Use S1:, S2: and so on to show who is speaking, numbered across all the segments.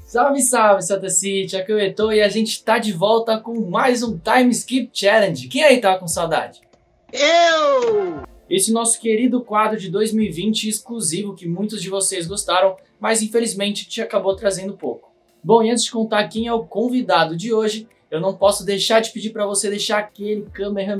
S1: Salve, salve, Santa City, aqui é o Eto e a gente tá de volta com mais um Time Skip Challenge. Quem aí tá com saudade?
S2: Eu!
S1: Esse nosso querido quadro de 2020 exclusivo que muitos de vocês gostaram, mas infelizmente te acabou trazendo pouco. Bom, e antes de contar quem é o convidado de hoje, eu não posso deixar de pedir para você deixar aquele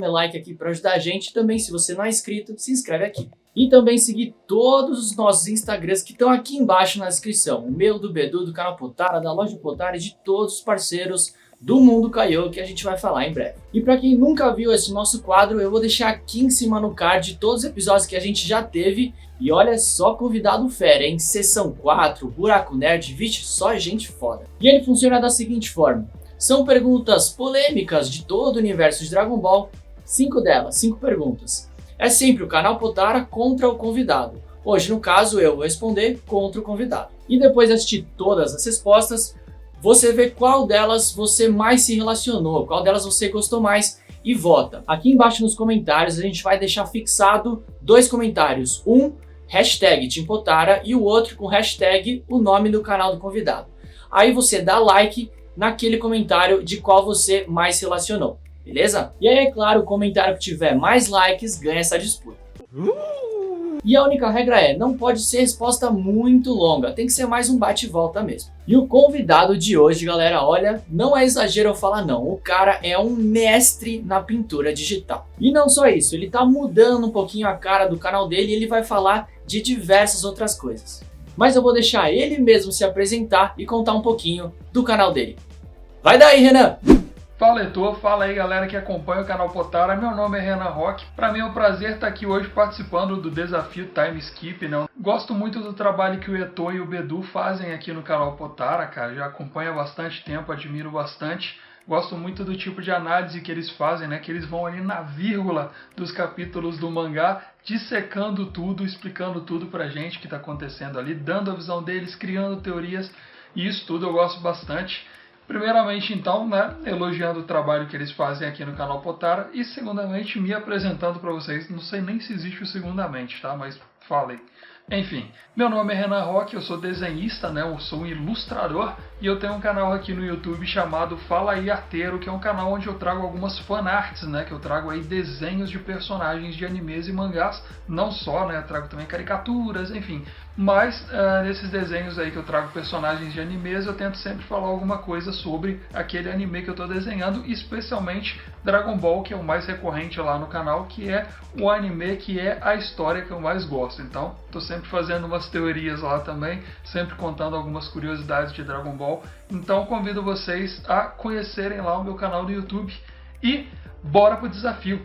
S1: like aqui para ajudar a gente. Também, se você não é inscrito, se inscreve aqui. E também seguir todos os nossos Instagrams que estão aqui embaixo na descrição. O meu, do Bedu, do canal Potara, da loja Potara e de todos os parceiros do Mundo Kaiô que a gente vai falar em breve. E para quem nunca viu esse nosso quadro, eu vou deixar aqui em cima no card todos os episódios que a gente já teve. E olha só, convidado fera, hein? Sessão 4, Buraco Nerd, vixe, só gente foda. E ele funciona da seguinte forma. São perguntas polêmicas de todo o universo de Dragon Ball. 5 delas, 5 perguntas. É sempre o canal Potara contra o convidado. Hoje, no caso, eu vou responder contra o convidado. E depois de assistir todas as respostas, você vê qual delas você mais se relacionou, qual delas você gostou mais e vota. Aqui embaixo nos comentários a gente vai deixar fixado 2 comentários. Um, hashtag Team Potara, e o outro com hashtag o nome do canal do convidado. Aí você dá like naquele comentário de qual você mais se relacionou. Beleza? E aí, é claro, o comentário que tiver mais likes ganha essa disputa. E a única regra é, não pode ser resposta muito longa, tem que ser mais um bate e volta mesmo. E o convidado de hoje, galera, olha, não é exagero eu falar não, o cara é um mestre na pintura digital. E não só isso, ele tá mudando um pouquinho a cara do canal dele e ele vai falar de diversas outras coisas. Mas eu vou deixar ele mesmo se apresentar e contar um pouquinho do canal dele. Vai daí, Renan!
S3: Fala, Eto, fala aí galera que acompanha o canal Potara, meu nome é Renan Roque. Para mim é um prazer estar aqui hoje participando do desafio Time Skip, né? Gosto muito do trabalho que o Eto e o Bedu fazem aqui no canal Potara, cara, já acompanho há bastante tempo, admiro bastante. Gosto muito do tipo de análise que eles fazem, né? Que eles vão ali na vírgula dos capítulos do mangá, dissecando tudo, explicando tudo pra gente que tá acontecendo ali, dando a visão deles, criando teorias, e isso tudo eu gosto bastante. Primeiramente, então, né, elogiando o trabalho que eles fazem aqui no canal Potara e, segundamente, me apresentando para vocês. Não sei nem se existe o segundamente, tá? Mas falei. Enfim, meu nome é Renan Roque, eu sou desenhista, né? Eu sou um ilustrador e eu tenho um canal aqui no YouTube chamado Fala aí Arteiro, que é um canal onde eu trago algumas fanarts, né? Que eu trago aí desenhos de personagens de animes e mangás, não só, né? Eu trago também caricaturas, enfim. Mas nesses desenhos aí que eu trago personagens de animes, eu tento sempre falar alguma coisa sobre aquele anime que eu estou desenhando, especialmente Dragon Ball, que é o mais recorrente lá no canal, que é o anime que é a história que eu mais gosto. Então, estou sempre fazendo umas teorias lá também, sempre contando algumas curiosidades de Dragon Ball. Então, convido vocês a conhecerem lá o meu canal no YouTube e bora pro desafio!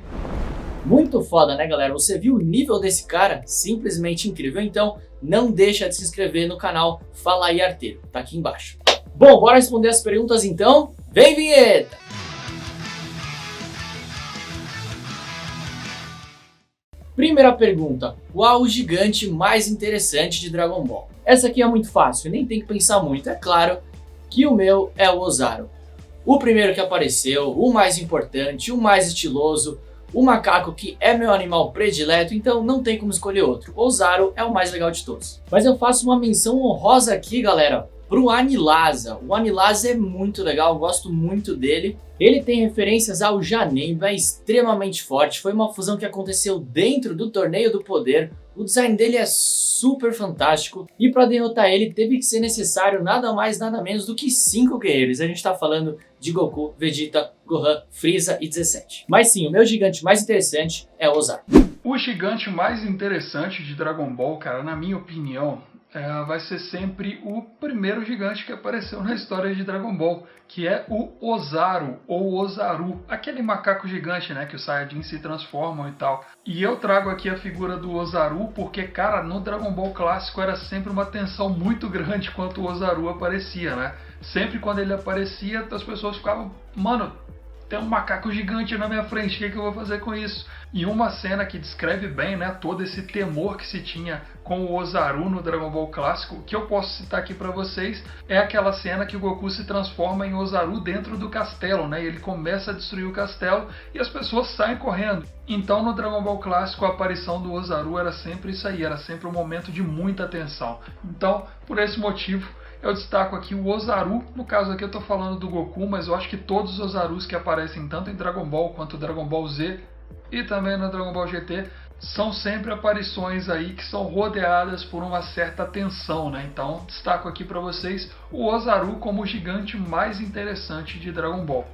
S1: Muito foda, né, galera? Você viu o nível desse cara? Simplesmente incrível. Então, não deixa de se inscrever no canal Fala aí Arteiro, tá aqui embaixo. Bom, bora responder as perguntas então? Vem, vinheta! Primeira pergunta, qual o gigante mais interessante de Dragon Ball? Essa aqui é muito fácil, nem tem que pensar muito. É claro que o meu é o Ozaru. O primeiro que apareceu, o mais importante, o mais estiloso, o macaco que é meu animal predileto, então não tem como escolher outro. O Ozaru é o mais legal de todos. Mas eu faço uma menção honrosa aqui, galera, pro Anilasa. O Anilasa é muito legal, eu gosto muito dele. Ele tem referências ao Janemba, é extremamente forte. Foi uma fusão que aconteceu dentro do Torneio do Poder. O design dele é super fantástico. E para derrotar ele teve que ser necessário nada mais nada menos do que 5 guerreiros. A gente tá falando de Goku, Vegeta, Gohan, Frieza e 17. Mas sim, o meu gigante mais interessante é o Ozaru.
S3: O gigante mais interessante de Dragon Ball, cara, na minha opinião, vai ser sempre o primeiro gigante que apareceu na história de Dragon Ball, que é o Ozaru, ou Ozaru, aquele macaco gigante, né, que os Saiyajins se transformam e tal. E eu trago aqui a figura do Ozaru porque, cara, no Dragon Ball clássico era sempre uma tensão muito grande quando o Ozaru aparecia, né? Sempre quando ele aparecia, as pessoas ficavam, mano, tem um macaco gigante na minha frente, o que eu vou fazer com isso? E uma cena que descreve bem, né, todo esse temor que se tinha com o Ozaru no Dragon Ball clássico, que eu posso citar aqui pra vocês, é aquela cena que o Goku se transforma em Ozaru dentro do castelo, né, e ele começa a destruir o castelo e as pessoas saem correndo. Então no Dragon Ball clássico a aparição do Ozaru era sempre isso aí, era sempre um momento de muita tensão. Então, por esse motivo, eu destaco aqui o Ozaru. No caso aqui eu tô falando do Goku, mas eu acho que todos os Ozarus que aparecem tanto em Dragon Ball quanto Dragon Ball Z e também no Dragon Ball GT são sempre aparições aí que são rodeadas por uma certa tensão, né? Então destaco aqui para vocês o Ozaru como o gigante mais interessante de Dragon Ball.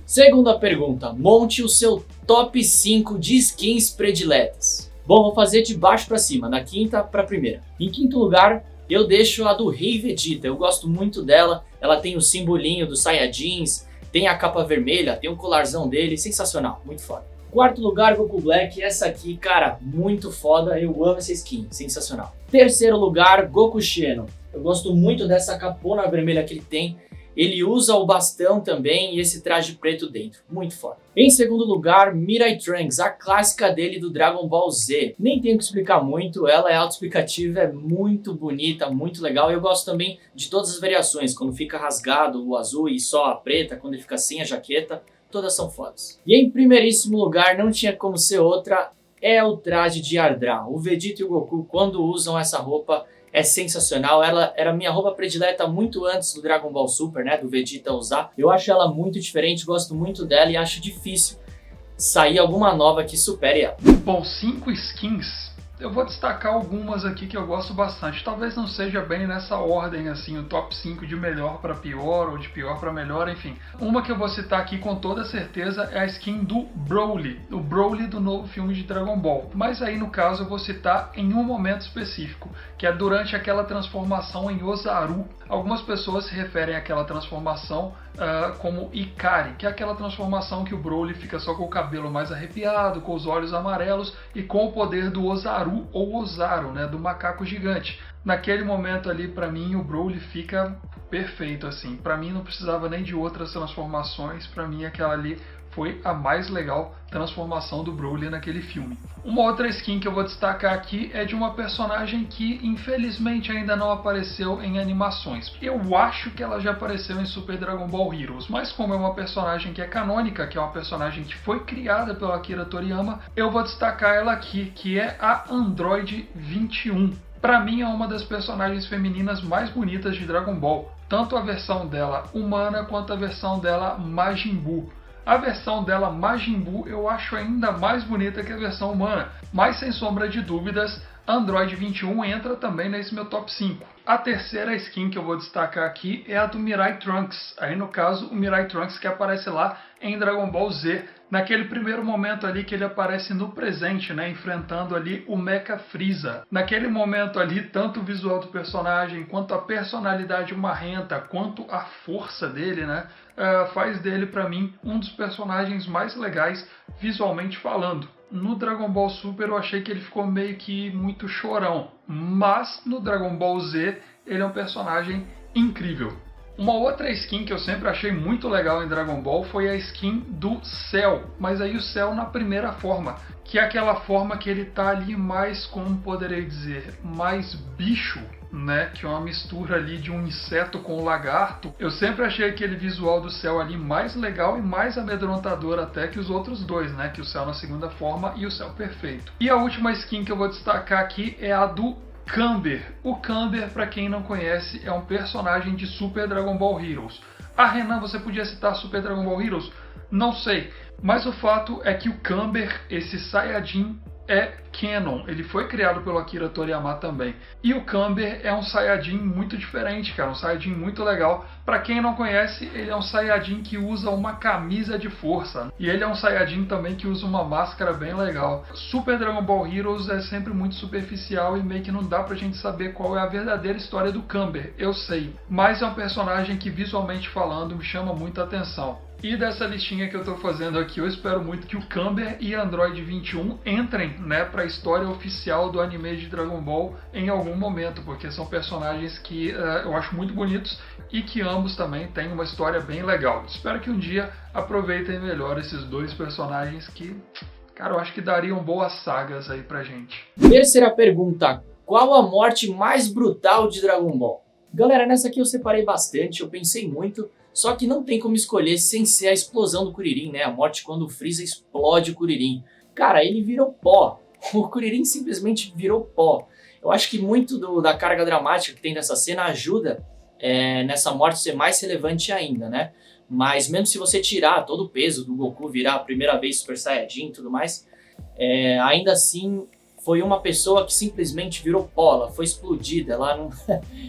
S1: Segunda pergunta, monte o seu top 5 de skins prediletas. Bom, vou fazer de baixo para cima, da quinta para primeira. Em quinto lugar, eu deixo a do Rei Vegeta, eu gosto muito dela, ela tem o simbolinho dos Saiyajins, tem a capa vermelha, tem o colarzão dele, sensacional, muito foda. Quarto lugar, Goku Black, essa aqui, cara, muito foda, eu amo essa skin, sensacional. Terceiro lugar, Goku Shino, eu gosto muito dessa capona vermelha que ele tem, ele usa o bastão também e esse traje preto dentro, muito foda. Em segundo lugar, Mirai Trunks, a clássica dele do Dragon Ball Z. Nem tenho que explicar muito, ela é autoexplicativa, é muito bonita, muito legal. E eu gosto também de todas as variações, quando fica rasgado o azul e só a preta, quando ele fica sem a jaqueta, todas são fodas. E em primeiríssimo lugar, não tinha como ser outra, é o traje de Yardra. O Vegeta e o Goku, quando usam essa roupa, é sensacional, ela era minha roupa predileta muito antes do Dragon Ball Super, né, do Vegeta usar. Eu acho ela muito diferente, gosto muito dela e acho difícil sair alguma nova que supere ela.
S3: Bom, 5 skins, eu vou destacar algumas aqui que eu gosto bastante. Talvez não seja bem nessa ordem, assim, o top 5 de melhor para pior ou de pior para melhor, enfim. Uma que eu vou citar aqui com toda certeza é a skin do Broly, o Broly do novo filme de Dragon Ball. Mas aí no caso eu vou citar em um momento específico, que é durante aquela transformação em Ozaru. Algumas pessoas se referem àquela transformação como Ikari, que é aquela transformação que o Broly fica só com o cabelo mais arrepiado, com os olhos amarelos e com o poder do Ozaru ou Ozaru, né, do macaco gigante. Naquele momento ali, pra mim, o Broly fica perfeito, assim. Pra mim não precisava nem de outras transformações, pra mim aquela ali foi a mais legal transformação do Broly naquele filme. Uma outra skin que eu vou destacar aqui é de uma personagem que infelizmente ainda não apareceu em animações. Eu acho que ela já apareceu em Super Dragon Ball Heroes, mas como é uma personagem que é canônica, que é uma personagem que foi criada pelo Akira Toriyama, eu vou destacar ela aqui, que é a Android 21. Pra mim é uma das personagens femininas mais bonitas de Dragon Ball, tanto a versão dela humana quanto a versão dela Majin Buu. A versão dela Majin Buu eu acho ainda mais bonita que a versão humana, mas sem sombra de dúvidas, Android 21 entra também nesse meu top 5. A terceira skin que eu vou destacar aqui é a do Mirai Trunks, aí no caso o Mirai Trunks que aparece lá em Dragon Ball Z, naquele primeiro momento ali que ele aparece no presente, né, enfrentando ali o Mecha Frieza. Naquele momento ali, tanto o visual do personagem, quanto a personalidade marrenta, quanto a força dele, né, faz dele pra mim um dos personagens mais legais visualmente falando. No Dragon Ball Super eu achei que ele ficou meio que muito chorão, mas no Dragon Ball Z ele é um personagem incrível. Uma outra skin que eu sempre achei muito legal em Dragon Ball foi a skin do Cell, mas aí o Cell na primeira forma, que é aquela forma que ele tá ali mais, como poderei dizer, mais bicho, né, que é uma mistura ali de um inseto com um lagarto. Eu sempre achei aquele visual do Cell ali mais legal e mais amedrontador até que os outros dois, né, que o Cell na segunda forma e o Cell perfeito. E a última skin que eu vou destacar aqui é a do Camber. O Camber, para quem não conhece, é um personagem de Super Dragon Ball Heroes. Ah, Renan, você podia citar Super Dragon Ball Heroes? Não sei, mas o fato é que o Camber, esse Saiyajin, é canon. Ele foi criado pelo Akira Toriyama também. E o Camber é um Saiyajin muito diferente, cara. Um Saiyajin muito legal. Pra quem não conhece, ele é um Saiyajin que usa uma camisa de força. E ele é um Saiyajin também que usa uma máscara bem legal. Super Dragon Ball Heroes é sempre muito superficial e meio que não dá pra gente saber qual é a verdadeira história do Camber. Eu sei. Mas é um personagem que visualmente falando me chama muita atenção. E dessa listinha que eu estou fazendo aqui, eu espero muito que o Camber e Android 21 entrem, né, para a história oficial do anime de Dragon Ball em algum momento, porque são personagens que eu acho muito bonitos e que ambos também têm uma história bem legal. Espero que um dia aproveitem melhor esses dois personagens que, cara, eu acho que dariam boas sagas aí pra gente.
S1: Terceira pergunta, qual a morte mais brutal de Dragon Ball? Galera, nessa aqui eu separei bastante, eu pensei muito, só que não tem como escolher sem ser a explosão do Kuririn, né? A morte quando o Freeza explode o Kuririn. Cara, ele virou pó. O Kuririn simplesmente virou pó. Eu acho que muito da carga dramática que tem nessa cena ajuda nessa morte ser mais relevante ainda, né? Mas mesmo se você tirar todo o peso do Goku, virar a primeira vez Super Saiyajin e tudo mais, ainda assim foi uma pessoa que simplesmente virou pó, ela foi explodida, ela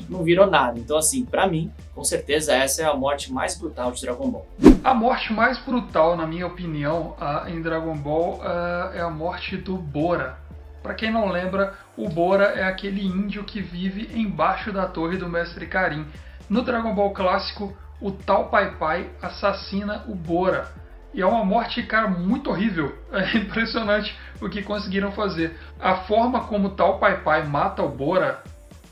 S1: não virou nada. Então assim, pra mim, com certeza essa é a morte mais brutal de Dragon Ball.
S3: A morte mais brutal, na minha opinião, em Dragon Ball é a morte do Bora. Pra quem não lembra, o Bora é aquele índio que vive embaixo da torre do Mestre Karin. No Dragon Ball clássico, o Tal Pai Pai assassina o Bora. E é uma morte, cara, muito horrível. É impressionante o que conseguiram fazer. A forma como o Tal Pai Pai mata o Bora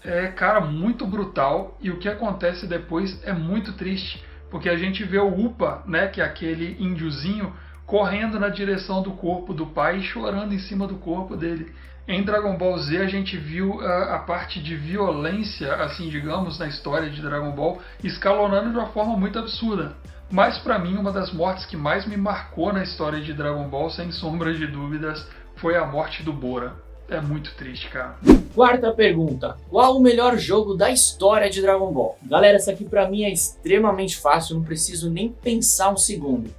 S3: é, cara, muito brutal. E o que acontece depois é muito triste. Porque a gente vê o Upa, né, que é aquele índiozinho, correndo na direção do corpo do pai e chorando em cima do corpo dele. Em Dragon Ball Z a gente viu a parte de violência, assim digamos, na história de Dragon Ball, escalonando de uma forma muito absurda. Mas pra mim, uma das mortes que mais me marcou na história de Dragon Ball, sem sombra de dúvidas, foi a morte do Bora. É muito triste, cara.
S1: Quarta pergunta. Qual o melhor jogo da história de Dragon Ball? Galera, essa aqui pra mim é extremamente fácil, não preciso nem pensar um segundo.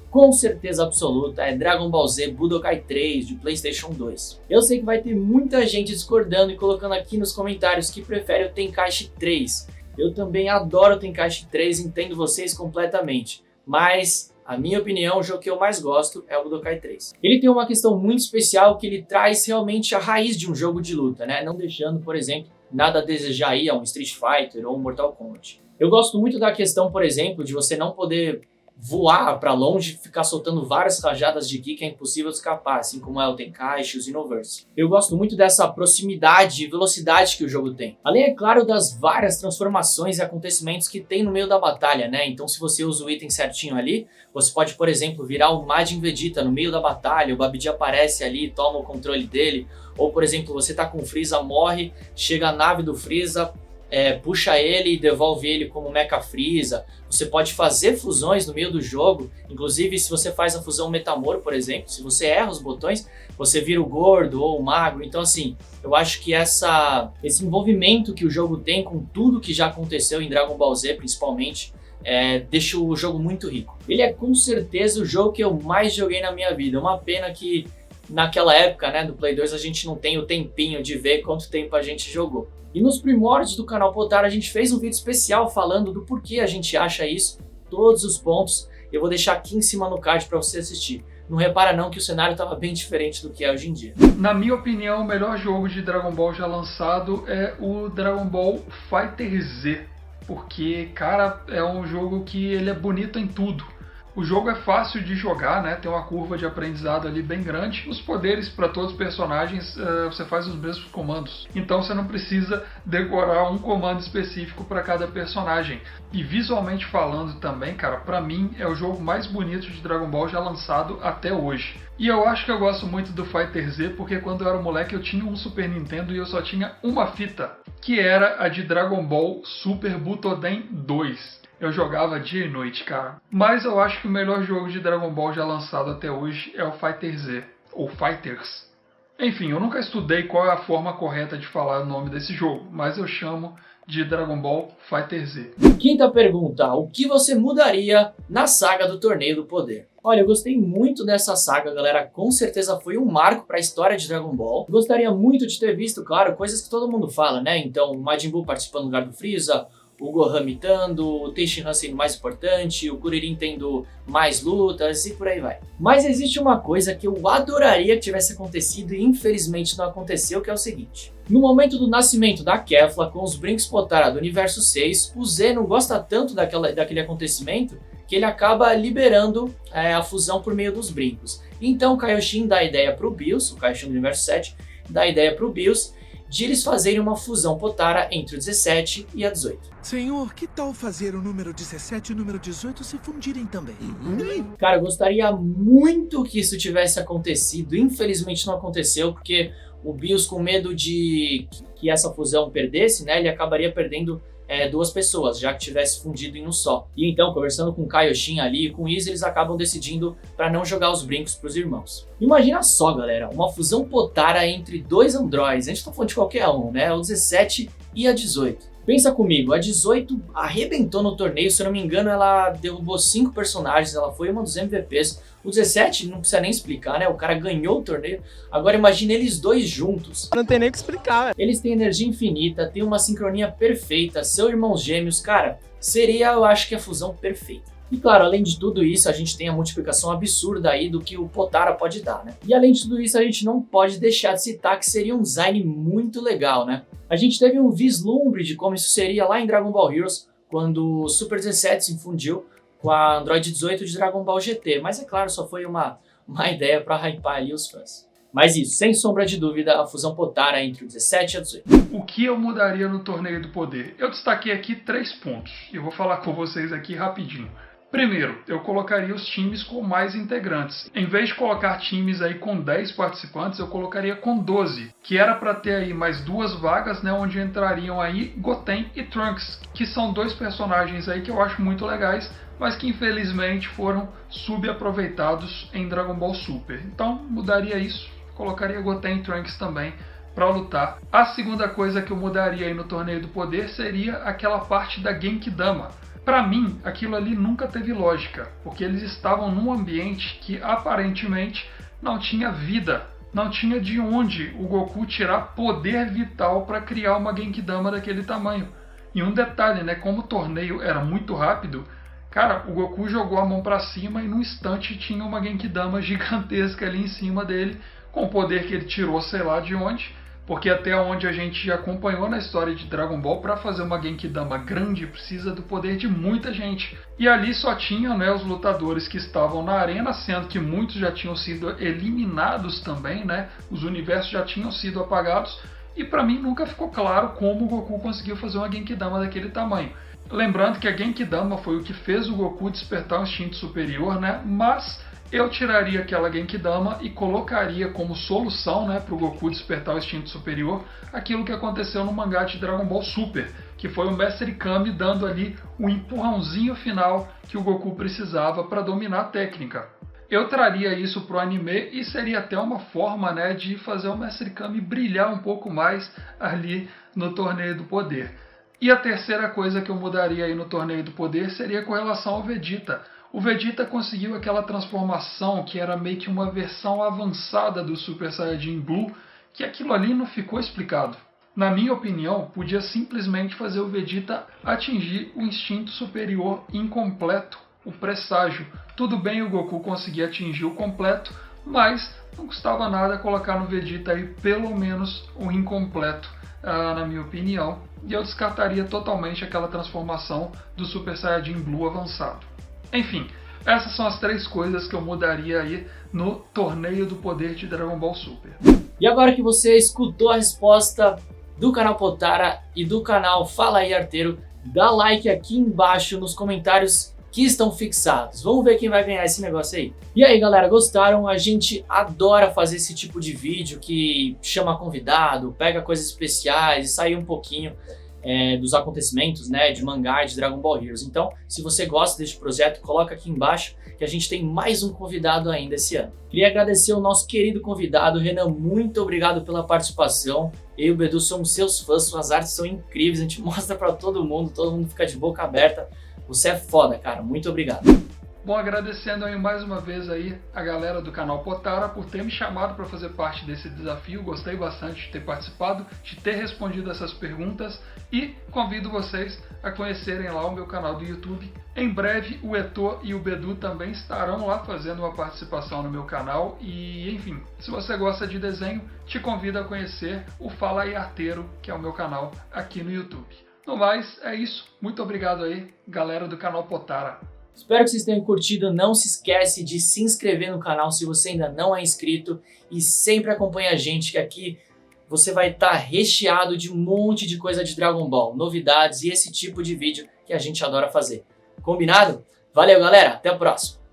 S1: Com certeza absoluta é Dragon Ball Z Budokai 3 de PlayStation 2. Eu sei que vai ter muita gente discordando e colocando aqui nos comentários que prefere o Tenkaichi 3. Eu também adoro o Tenkaichi 3, entendo vocês completamente. Mas, a minha opinião, o jogo que eu mais gosto é o Budokai 3. Ele tem uma questão muito especial que ele traz realmente a raiz de um jogo de luta, né? Não deixando, por exemplo, nada a desejar aí a um Street Fighter ou um Mortal Kombat. Eu gosto muito da questão, por exemplo, de você não poder voar para longe e ficar soltando várias rajadas de ki que é impossível escapar, assim como é o Tenkaichi e o Xenoverse. Eu gosto muito dessa proximidade e velocidade que o jogo tem. Além, é claro, das várias transformações e acontecimentos que tem no meio da batalha, né? Então se você usa o item certinho ali, você pode, por exemplo, virar o Majin Vegeta no meio da batalha, o Babidi aparece ali, toma o controle dele, ou por exemplo, você tá com o Freeza, morre, chega a nave do Freeza, puxa ele e devolve ele como Mecha Freeza. Você pode fazer fusões no meio do jogo, inclusive se você faz a fusão Metamoro, por exemplo, se você erra os botões, você vira o gordo ou o magro. Então assim, eu acho que esse envolvimento que o jogo tem com tudo que já aconteceu em Dragon Ball Z, principalmente, deixa o jogo muito rico. Ele é com certeza o jogo que eu mais joguei na minha vida. É uma pena que naquela época, né, do Play 2, a gente não tem o tempinho de ver quanto tempo a gente jogou. E nos primórdios do canal Potara a gente fez um vídeo especial falando do porquê a gente acha isso, todos os pontos. Eu vou deixar aqui em cima no card para você assistir. Não repara não que o cenário estava bem diferente do que é hoje em dia.
S3: Na minha opinião, o melhor jogo de Dragon Ball já lançado é o Dragon Ball Fighter Z. Porque, cara, é um jogo que ele é bonito em tudo. O jogo é fácil de jogar, né? Tem uma curva de aprendizado ali bem grande. Os poderes para todos os personagens, você faz os mesmos comandos. Então você não precisa decorar um comando específico para cada personagem. E visualmente falando também, cara, para mim é o jogo mais bonito de Dragon Ball já lançado até hoje. E eu acho que eu gosto muito do Fighter Z porque quando eu era moleque eu tinha um Super Nintendo e eu só tinha uma fita, que era a de Dragon Ball Super Butoden 2. Eu jogava dia e noite, cara. Mas eu acho que o melhor jogo de Dragon Ball já lançado até hoje é o Fighter Z, ou Fighters. Enfim, eu nunca estudei qual é a forma correta de falar o nome desse jogo, mas eu chamo de Dragon Ball Fighter Z.
S1: Quinta pergunta, o que você mudaria na saga do Torneio do Poder? Olha, eu gostei muito dessa saga, galera, com certeza foi um marco para a história de Dragon Ball. Gostaria muito de ter visto, claro, coisas que todo mundo fala, né? Então, o Majin Buu participando no lugar do Freeza, o Gohan mitando, o Tenshinhan sendo mais importante, o Kuririn tendo mais lutas e por aí vai. Mas existe uma coisa que eu adoraria que tivesse acontecido e infelizmente não aconteceu, que é o seguinte. No momento do nascimento da Kefla, com os Brinks Potara do Universo 6, o Zeno gosta tanto daquele acontecimento que ele acaba liberando a fusão por meio dos brincos. Então o Kaioshin dá a ideia para o Bills, o Kaioshin do Universo 7, dá a ideia para o Bills de eles fazerem uma fusão Potara entre o 17 e a 18.
S4: Senhor, que tal fazer o número 17 e o número 18 se fundirem também?
S1: Cara, eu gostaria muito que isso tivesse acontecido. Infelizmente não aconteceu, porque o Bills, com medo de que essa fusão perdesse, né, ele acabaria perdendo duas pessoas, já que tivesse fundido em um só. E então, conversando com o Kaioshin ali e com o Iz, eles acabam decidindo para não jogar os brincos para os irmãos. Imagina só, galera, uma fusão Potara entre dois androides. A gente tá falando de qualquer um, né? O 17 e a 18. Pensa comigo, a 18 arrebentou no torneio, se eu não me engano ela derrubou 5 personagens, ela foi uma dos MVPs. O 17 não precisa nem explicar, né? O cara ganhou o torneio. Agora imagina eles dois juntos.
S2: Não tem nem o que explicar, velho.
S1: Eles têm energia infinita, têm uma sincronia perfeita, são irmãos gêmeos, cara, seria, eu acho que a fusão perfeita. E claro, além de tudo isso, a gente tem a multiplicação absurda aí do que o Potara pode dar, né? E além de tudo isso, a gente não pode deixar de citar que seria um design muito legal, né? A gente teve um vislumbre de como isso seria lá em Dragon Ball Heroes, quando o Super 17 se infundiu com a Android 18 de Dragon Ball GT. Mas é claro, só foi uma ideia para hypar ali os fãs. Mas isso, sem sombra de dúvida, a fusão Potara entre o 17 e a 18.
S3: O que eu mudaria no Torneio do Poder? Eu destaquei aqui 3 pontos. E eu vou falar com vocês aqui rapidinho. Primeiro, eu colocaria os times com mais integrantes. Em vez de colocar times aí com 10 participantes, eu colocaria com 12, que era para ter aí mais 2 vagas, né, onde entrariam aí Goten e Trunks, que são 2 personagens aí que eu acho muito legais, mas que infelizmente foram subaproveitados em Dragon Ball Super. Então, mudaria isso, colocaria Goten e Trunks também para lutar. A segunda coisa que eu mudaria aí no Torneio do Poder seria aquela parte da Genkidama. Para mim, aquilo ali nunca teve lógica, porque eles estavam num ambiente que aparentemente não tinha vida, não tinha de onde o Goku tirar poder vital para criar uma Genkidama daquele tamanho. E um detalhe, né, como o torneio era muito rápido, cara, o Goku jogou a mão para cima e num instante tinha uma Genkidama gigantesca ali em cima dele, com o poder que ele tirou sei lá de onde. Porque até onde a gente acompanhou na história de Dragon Ball, para fazer uma Genkidama grande precisa do poder de muita gente. E ali só tinham, né, os lutadores que estavam na arena, sendo que muitos já tinham sido eliminados também, né? Os universos já tinham sido apagados. E para mim nunca ficou claro como o Goku conseguiu fazer uma Genkidama daquele tamanho. Lembrando que a Genkidama foi o que fez o Goku despertar um instinto superior, né? Mas eu tiraria aquela Genkidama e colocaria como solução, né, para o Goku despertar o instinto superior aquilo que aconteceu no mangá de Dragon Ball Super, que foi o Mestre Kami dando ali um empurrãozinho final que o Goku precisava para dominar a técnica. Eu traria isso para o anime e seria até uma forma, né, de fazer o Mestre Kami brilhar um pouco mais ali no Torneio do Poder. E a terceira coisa que eu mudaria aí no Torneio do Poder seria com relação ao Vegeta. O Vegeta conseguiu aquela transformação que era meio que uma versão avançada do Super Saiyajin Blue, que aquilo ali não ficou explicado. Na minha opinião, podia simplesmente fazer o Vegeta atingir o instinto superior incompleto, o presságio. Tudo bem o Goku conseguir atingir o completo, mas não custava nada colocar no Vegeta aí pelo menos o incompleto, na minha opinião. E eu descartaria totalmente aquela transformação do Super Saiyajin Blue avançado. Enfim, essas são as 3 coisas que eu mudaria aí no Torneio do Poder de Dragon Ball Super.
S1: E agora que você escutou a resposta do canal Potara e do canal Fala aí Arteiro, dá like aqui embaixo nos comentários que estão fixados. Vamos ver quem vai ganhar esse negócio aí. E aí galera, gostaram? A gente adora fazer esse tipo de vídeo que chama convidado, pega coisas especiais e sai um pouquinho dos acontecimentos, né, de mangá e de Dragon Ball Heroes. Então, se você gosta deste projeto, coloca aqui embaixo que a gente tem mais um convidado ainda esse ano. Queria agradecer o nosso querido convidado, Renan, muito obrigado pela participação. Eu e o Bedu somos seus fãs, suas artes são incríveis, a gente mostra para todo mundo fica de boca aberta. Você é foda, cara, muito obrigado.
S3: Bom, agradecendo aí mais uma vez aí a galera do canal Potara por ter me chamado para fazer parte desse desafio. Gostei bastante de ter participado, de ter respondido essas perguntas e convido vocês a conhecerem lá o meu canal do YouTube. Em breve o Eto'o e o Bedu também estarão lá fazendo uma participação no meu canal e, enfim, se você gosta de desenho, te convido a conhecer o Fala aí Arteiro, que é o meu canal aqui no YouTube. No mais, é isso. Muito obrigado aí, galera do canal Potara.
S1: Espero que vocês tenham curtido, não se esquece de se inscrever no canal se você ainda não é inscrito e sempre acompanha a gente que aqui você vai estar recheado de um monte de coisa de Dragon Ball, novidades e esse tipo de vídeo que a gente adora fazer. Combinado? Valeu galera, até a próxima!